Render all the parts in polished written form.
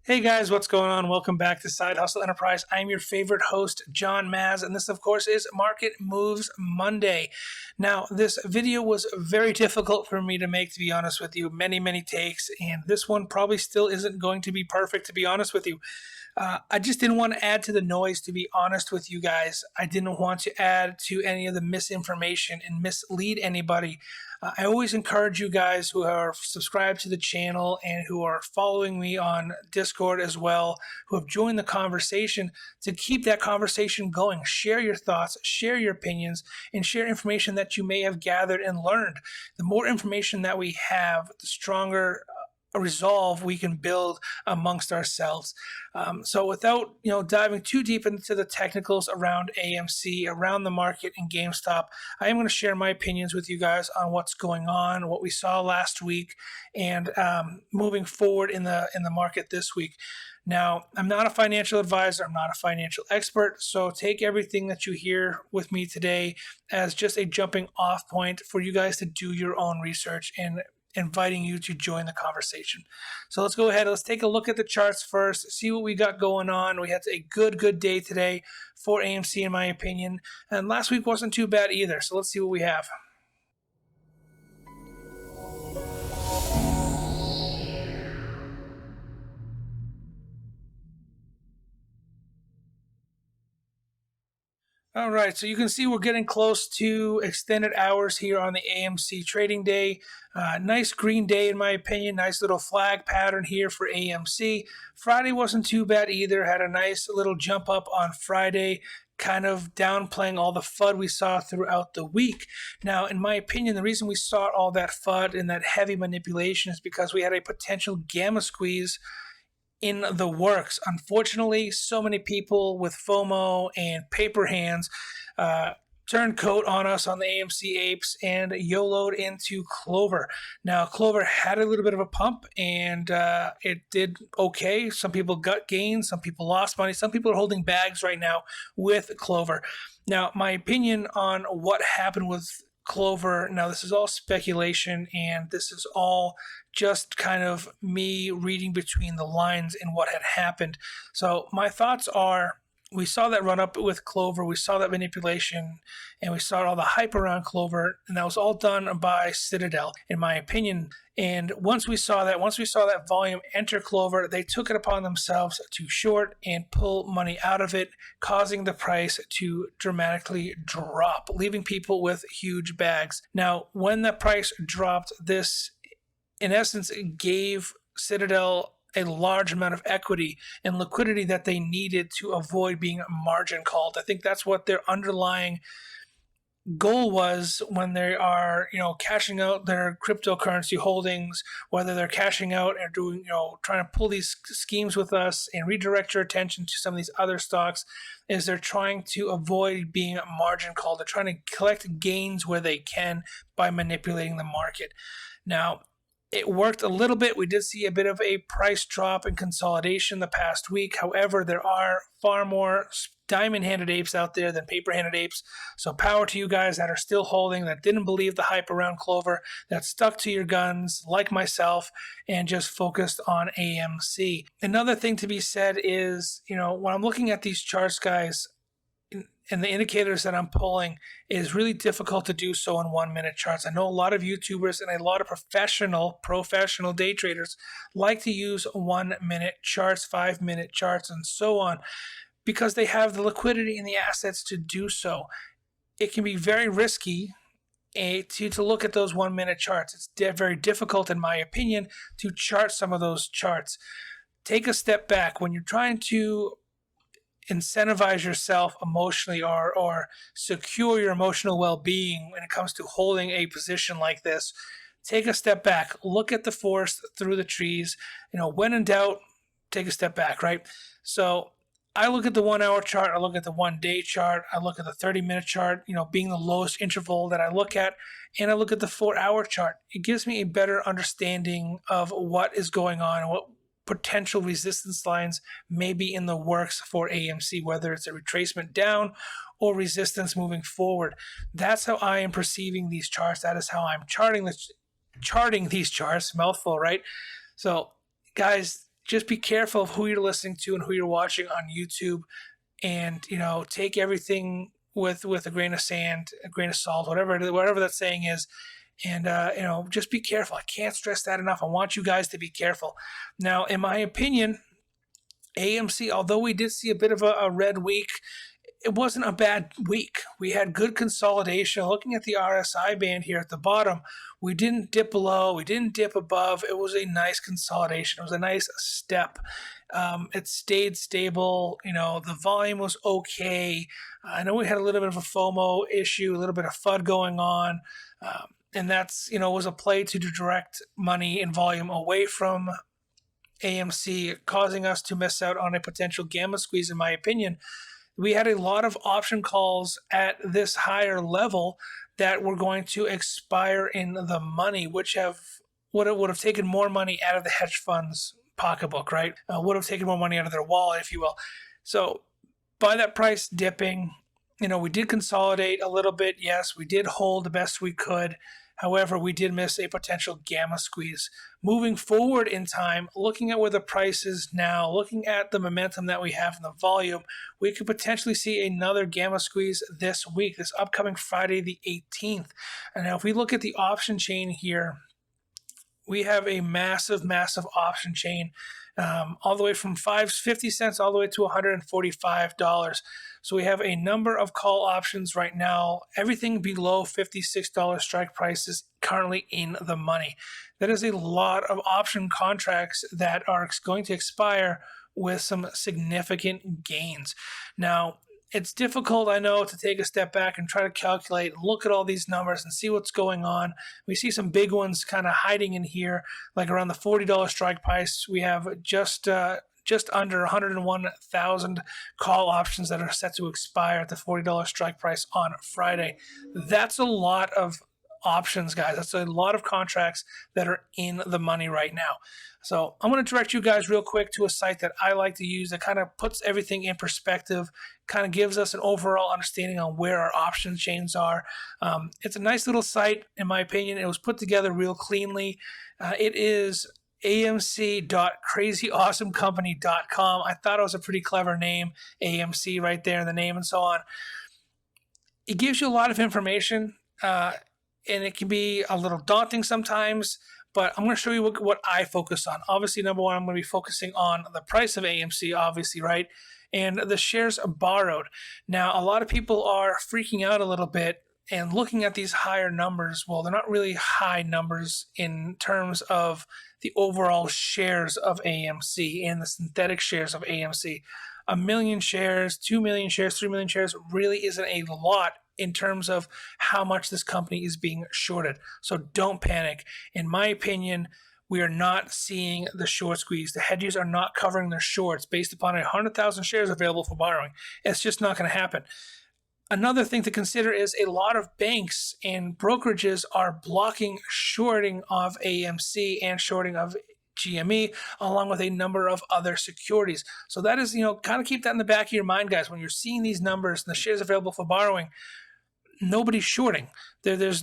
Hey guys, what's going on? Welcome back to Side Hustle Enterprise. I'm your favorite host, John Maz, and this, of course, is Market Moves Monday. Now, this video was very difficult for me to make, to be honest with you. Many takes, and this one probably still isn't going to be perfect, to be honest with you. I just didn't want to add to the noise, to be honest with you guys. I didn't want to add to any of the misinformation and mislead anybody. I always encourage you guys who are subscribed to the channel and who are following me on Discord as well, who have joined the conversation, to keep that conversation going. Share your thoughts, share your opinions, and share information that you may have gathered and learned. The more information that we have, the stronger resolve we can build amongst ourselves. So without diving too deep into the technicals around AMC, around the market and GameStop, I am going to share my opinions with you guys on what's going on, what we saw last week, and moving forward in the market this week. Now, I'm not a financial advisor, I'm not a financial expert, so take everything that you hear with me today as just a jumping off point for you guys to do your own research and inviting you to join the conversation. So let's go ahead. Let's take a look at the charts first, see what we got going on. We had a good day today for AMC, in my opinion. And last week wasn't too bad either. So let's see what we have. All right, so you can see we're getting close to extended hours here on the AMC trading day. Nice green day, in my opinion. Nice little flag pattern here for AMC. Friday wasn't too bad either. Had a nice little jump up on Friday, kind of downplaying all the FUD we saw throughout the week. Now, in my opinion, the reason we saw all that FUD and that heavy manipulation is because we had a potential gamma squeeze in the works. Unfortunately, so many people with FOMO and paper hands turned coat on us on the AMC apes and YOLO'd into Clover. Now, Clover had a little bit of a pump and it did okay. Some people got gains, some people lost money, some people are holding bags right now with Clover. Now, my opinion on what happened with Clover, now this is all speculation and this is all just kind of me reading between the lines in what had happened. So my thoughts are, we saw that run up with Clover, we saw that manipulation, and we saw all the hype around Clover, and that was all done by Citadel, in my opinion. And once we saw that volume enter Clover, they took it upon themselves to short and pull money out of it, causing the price to dramatically drop, leaving people with huge bags. Now, when the price dropped, this, in essence, gave Citadel a large amount of equity and liquidity that they needed to avoid being margin called. I think that's what their underlying goal was when they are, cashing out their cryptocurrency holdings, whether they're cashing out and doing, trying to pull these schemes with us and redirect your attention to some of these other stocks, is they're trying to avoid being margin called. They're trying to collect gains where they can by manipulating the market. Now, it worked a little bit. We did see a bit of a price drop and consolidation the past week. However, there are far more diamond-handed apes out there than paper-handed apes. So power to you guys that are still holding, that didn't believe the hype around Clover, that stuck to your guns like myself and just focused on AMC. Another thing to be said is, when I'm looking at these charts, guys, and the indicators that I'm pulling, is really difficult to do so in 1 minute charts. I know a lot of YouTubers and a lot of professional day traders like to use 1 minute charts, 5 minute charts, and so on, because they have the liquidity and the assets to do so. It can be very risky to look at those 1 minute charts. It's very difficult, in my opinion, to chart some of those charts. Take a step back. When you're trying to incentivize yourself emotionally or secure your emotional well-being when it comes to holding a position like this, take a step back, look at the forest through the trees. When in doubt, take a step back, right? So I look at the 1 hour chart, I look at the 1 day chart, I look at the 30-minute chart, being the lowest interval that I look at, and I look at the 4 hour chart. It gives me a better understanding of what is going on and what potential resistance lines may be in the works for AMC, whether it's a retracement down or resistance moving forward. That's how I am perceiving these charts. That is how I'm charting these charts. Mouthful, right? So, guys, just be careful of who you're listening to and who you're watching on YouTube, and take everything with a grain of sand, a grain of salt, whatever that saying is. And just be careful. I can't stress that enough. I want you guys to be careful. Now, in my opinion, AMC, although we did see a bit of a red week, it wasn't a bad week. We had good consolidation. Looking at the RSI band here at the bottom, we didn't dip below, we didn't dip above. It was a nice consolidation. It was a nice step. It stayed stable. The volume was okay. I know we had a little bit of a FOMO issue, a little bit of FUD going on. And that's, was a play to direct money and volume away from AMC, causing us to miss out on a potential gamma squeeze, in my opinion. We had a lot of option calls at this higher level that were going to expire in the money, which would have taken more money out of the hedge fund's pocketbook, right? Would have taken more money out of their wallet, if you will. So by that price dipping, we did consolidate a little bit. Yes, we did hold the best we could. However, we did miss a potential gamma squeeze. Moving forward in time, looking at where the price is now, looking at the momentum that we have in the volume, we could potentially see another gamma squeeze this week, this upcoming Friday the 18th. And now if we look at the option chain here, we have a massive, massive option chain, all the way from 50 cents all the way to $145. So we have a number of call options right now. Everything below $56 strike price is currently in the money. That is a lot of option contracts that are going to expire with some significant gains. Now, it's difficult, I know, to take a step back and try to calculate and look at all these numbers and see what's going on. We see some big ones kind of hiding in here, like around the $40 strike price. We have just under 101,000 call options that are set to expire at the $40 strike price on Friday. That's a lot of options, guys. That's a lot of contracts that are in the money right now. So I'm going to direct you guys real quick to a site that I like to use that kind of puts everything in perspective, kind of gives us an overall understanding on where our option chains are. It's a nice little site, in my opinion. It was put together real cleanly. It is amc.crazyawesomecompany.com. I thought it was a pretty clever name, AMC right there in the name and so on. It gives you a lot of information, and it can be a little daunting sometimes, but I'm going to show you what I focus on. Obviously, number one, I'm going to be focusing on the price of AMC, obviously, right? And the shares borrowed. Now, a lot of people are freaking out a little bit and looking at these higher numbers. Well, they're not really high numbers in terms of the overall shares of AMC and the synthetic shares of AMC. 1 million shares, 2 million shares, 3 million shares really isn't a lot in terms of how much this company is being shorted. So don't panic. In my opinion, we are not seeing the short squeeze. The hedges are not covering their shorts based upon 100,000 shares available for borrowing. It's just not going to happen. Another thing to consider is a lot of banks and brokerages are blocking shorting of AMC and shorting of GME, along with a number of other securities. So that is, kind of keep that in the back of your mind, guys. When you're seeing these numbers and the shares available for borrowing, nobody's shorting. There's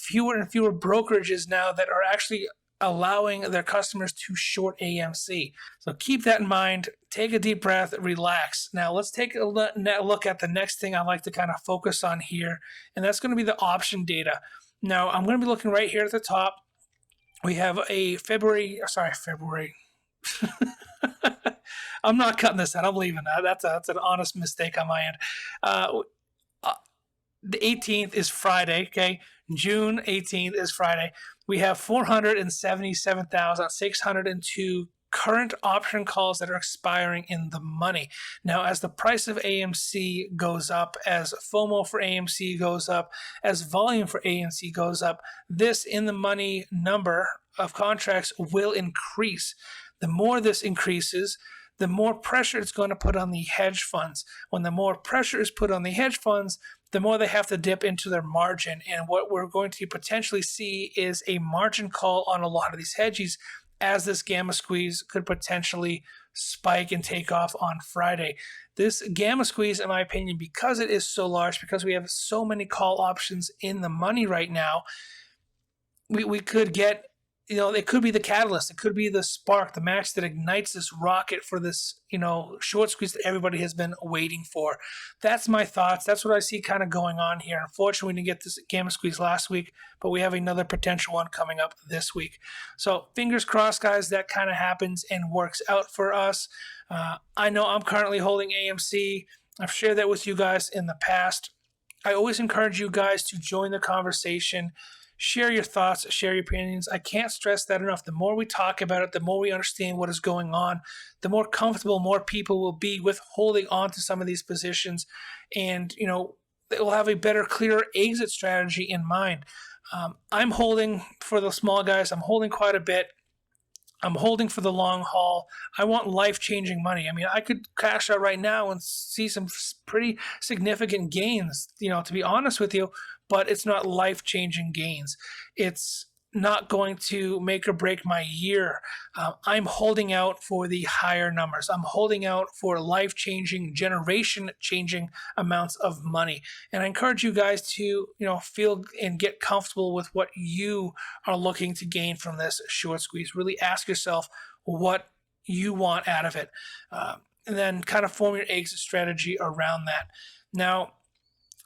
fewer and fewer brokerages now that are actually allowing their customers to short AMC. So keep that in mind. Take a deep breath, relax. Now let's take a look at the next thing I like to kind of focus on here, and that's going to be the option data. Now I'm going to be looking right here at the top. We have a February. I'm not cutting this out. I'm leaving that. That's an honest mistake on my end. The 18th is Friday, okay? June 18th is Friday. We have 477,602 current option calls that are expiring in the money. Now, as the price of AMC goes up, as FOMO for AMC goes up, as volume for AMC goes up, this in the money number of contracts will increase. The more this increases, the more pressure it's going to put on the hedge funds. When the more pressure is put on the hedge funds, the more they have to dip into their margin. And what we're going to potentially see is a margin call on a lot of these hedges, as this gamma squeeze could potentially spike and take off on Friday. This gamma squeeze, in my opinion, because it is so large, because we have so many call options in the money right now, we could get it could be the catalyst. It could be the spark, the match that ignites this rocket for this, short squeeze that everybody has been waiting for. That's my thoughts. That's what I see kind of going on here. Unfortunately, we didn't get this gamma squeeze last week, but we have another potential one coming up this week. So fingers crossed, guys, that kind of happens and works out for us. I know I'm currently holding AMC. I've shared that with you guys in the past. I always encourage you guys to join the conversation. Share your thoughts, share your opinions. I can't stress that enough. The more we talk about it, the more we understand what is going on, the more comfortable more people will be with holding on to some of these positions. And, they will have a better, clearer exit strategy in mind. I'm holding for the small guys. I'm holding quite a bit. I'm holding for the long haul. I want life-changing money. I mean, I could cash out right now and see some pretty significant gains, to be honest with you, but it's not life-changing gains. It's not going to make or break my year. I'm holding out for the higher numbers. I'm holding out for life-changing, generation-changing amounts of money. And I encourage you guys to, feel and get comfortable with what you are looking to gain from this short squeeze. Really ask yourself what you want out of it. And then kind of form your exit strategy around that. Now,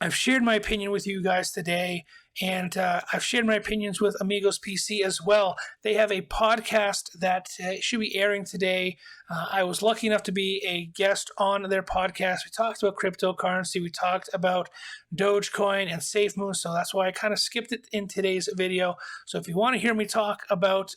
I've shared my opinion with you guys today, and I've shared my opinions with Amigos PC as well. They have a podcast that should be airing today. I was lucky enough to be a guest on their podcast. We talked about cryptocurrency. We talked about Dogecoin and SafeMoon, so that's why I kind of skipped it in today's video. So if you want to hear me talk about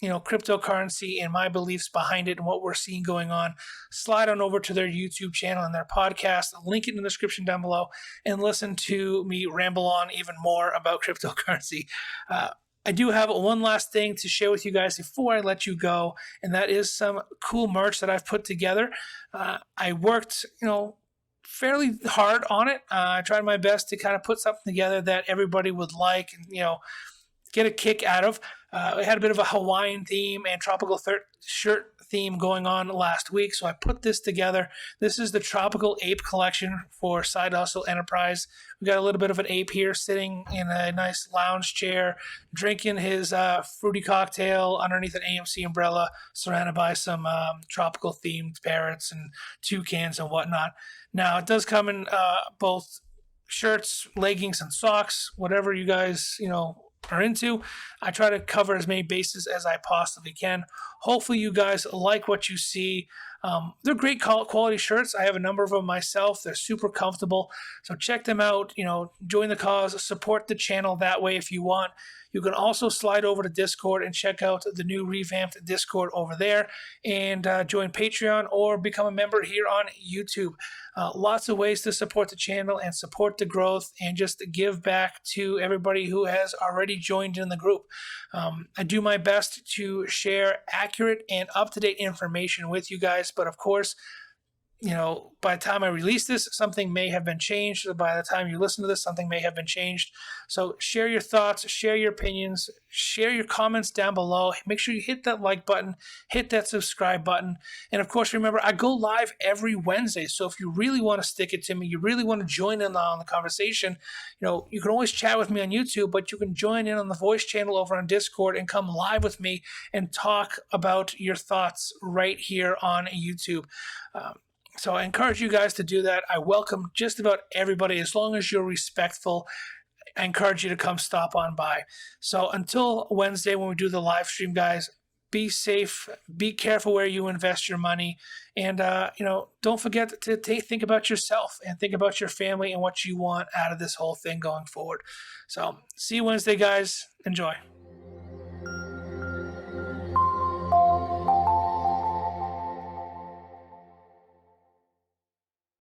cryptocurrency and my beliefs behind it and what we're seeing going on, slide on over to their YouTube channel and their podcast. I'll link it in the description down below and listen to me ramble on even more about cryptocurrency. I do have one last thing to share with you guys before I let you go, and that is some cool merch that I've put together. I worked, fairly hard on it. I tried my best to kind of put something together that everybody would like and, get a kick out of. It had a bit of a Hawaiian theme and tropical shirt theme going on last week, so I put this together. This is the Tropical Ape collection for Side Hustle Enterprise. We got a little bit of an ape here sitting in a nice lounge chair, drinking his fruity cocktail underneath an AMC umbrella, surrounded by some tropical themed parrots and toucans and whatnot. Now, it does come in both shirts, leggings, and socks, whatever you guys, are into. I try to cover as many bases as I possibly can. Hopefully you guys like what you see. They're great quality shirts. I have a number of them myself. They're super comfortable. So check them out. Join the cause, support the channel that way if you want. You can also slide over to Discord and check out the new revamped Discord over there and join Patreon or become a member here on YouTube. Lots of ways to support the channel and support the growth and just give back to everybody who has already joined in the group. I do my best to share accurate and up-to-date information with you guys, but of course, by the time I release this, something may have been changed. By the time you listen to this, something may have been changed. So share your thoughts, share your opinions, share your comments down below. Make sure you hit that like button, hit that subscribe button. And of course, remember, I go live every Wednesday. So if you really want to stick it to me, you really want to join in on the conversation, you can always chat with me on YouTube, but you can join in on the voice channel over on Discord and come live with me and talk about your thoughts right here on YouTube. So I encourage you guys to do that. I welcome just about everybody as long as you're respectful. I encourage you to come stop on by. So until Wednesday when we do the live stream, guys, be safe, be careful where you invest your money, and don't forget to think about yourself and think about your family and what you want out of this whole thing going forward. So see you Wednesday, guys. Enjoy.